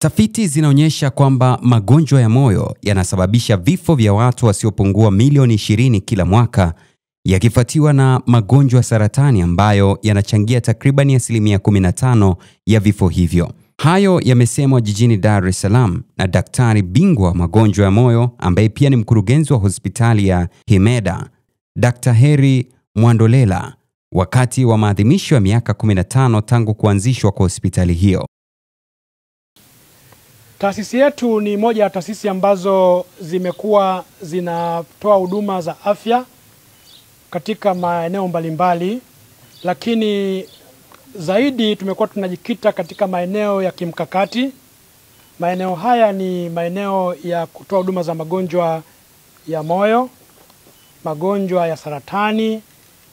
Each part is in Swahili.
Tafiti zinaonyesha kwamba magonjwa ya moyo yanasababisha vifo vya watu wasiopungua milioni 20 kila mwaka, yakifuatiwa na magonjwa ya saratani ambayo yanachangia takriban 15% ya vifo hivyo. Hayo yamesemwa jijini Dar es Salaam na daktari bingwa magonjwa ya moyo ambaye pia ni mkurugenzi wa hospitali ya Himeda, Dr. Heri Mwandolela, wakati wa maadhimisho ya miaka 15 tangu kuanzishwa kwa hospitali hiyo. Taasisi yetu ni moja ya taasisi ambazo zimekuwa zinatoa huduma za afya katika maeneo mbalimbali, lakini zaidi tumekuwa tunajikita katika maeneo ya kimkakati. Maeneo haya ni maeneo ya kutoa huduma za magonjwa ya moyo, magonjwa ya saratani,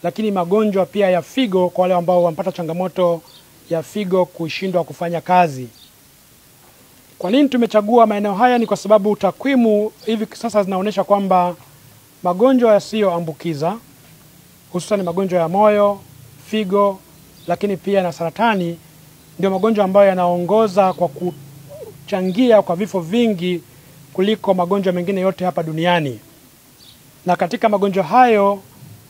lakini magonjwa pia ya figo kwa wale ambao wanapata changamoto ya figo kushindwa kufanya kazi. Kwa nini tumechagua maeneo haya? Ni kwa sababu takwimu hivi sasa zinaonyesha kwamba magonjwa yasiyoambukiza, hususan magonjwa ya moyo, figo, lakini pia na saratani, ndio magonjwa ambayo yanaongoza kwa kuchangia kwa vifo vingi kuliko magonjwa mengine yote hapa duniani. Na katika magonjwa hayo,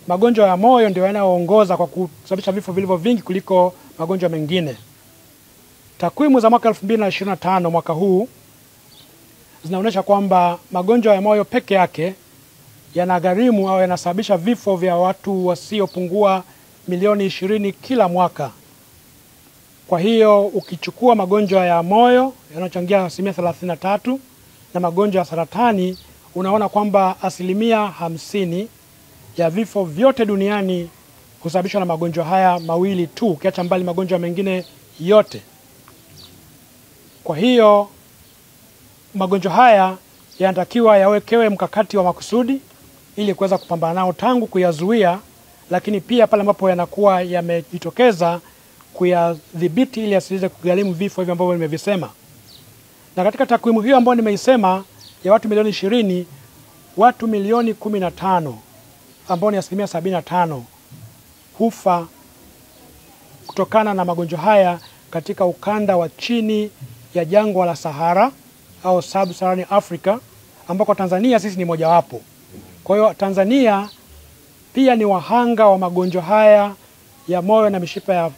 magonjwa ya moyo ndio yanayoongoza kwa kusababisha vifo vilivyo vingi kuliko magonjwa mengine. Takwimu za mwaka 2025 mwaka huu zinaonyesha kwamba magonjwa ya moyo peke yake yanagharimu au yanasababisha vifo vya watu wasiopungua milioni 20 kila mwaka. Kwa hiyo ukichukua magonjwa ya moyo yanachangia 33% na magonjwa ya saratani, unaona kwamba 50% ya vifo vyote duniani husababishwa na magonjwa haya mawili tu, ukiacha mbali magonjwa mengine yote. Kwa hiyo magonjwa haya yanatakiwa yawekewe mkakati wa makusudi ili kuweza kupambana nao tangu kuyazuia, lakini pia pale ambapo yanakuwa yamejitokeza kuyadhibiti ili yasiweze kugharimu vifo hivi ambavyo nimevisema. Na katika takwimu hiyo ambayo nimeisema ya watu milioni 20, watu milioni 15 ambao ni 75% hufa kutokana na magonjwa haya katika ukanda wa chini ya jangwa la Sahara au Sub-Saharan Africa, ambako Tanzania sisi ni mojawapo. Kwa hiyo Tanzania pia ni wahanga wa magonjwa haya ya moyo na mishipa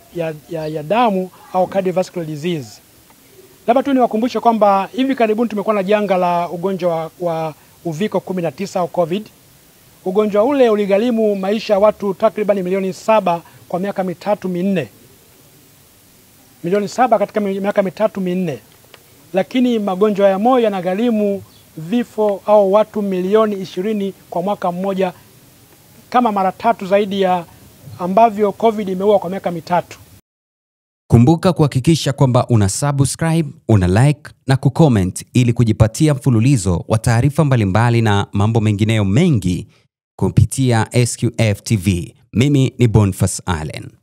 ya damu au cardiovascular disease. Labda tu niwakumbushe kwamba hivi karibuni tumekuwa na janga la ugonjwa wa uviko 19 au COVID. Ugonjwa ule uligharimu maisha ya watu takriban milioni 7 kwa miaka 3-4. Milioni 7 katika miaka 3-4. Lakini magonjwa ya moyo yanagharimu vifo au watu milioni 20 kwa mwaka mmoja, kama mara 3 zaidi ya ambavyo COVID imeua kwa miaka 3. Kumbuka kuhakikisha kwamba una subscribe, una like na kucomment ili kujipatia mfululizo wa taarifa mbalimbali na mambo mengineyo mengi kupitia SQF TV. Mimi ni Boniface Allen.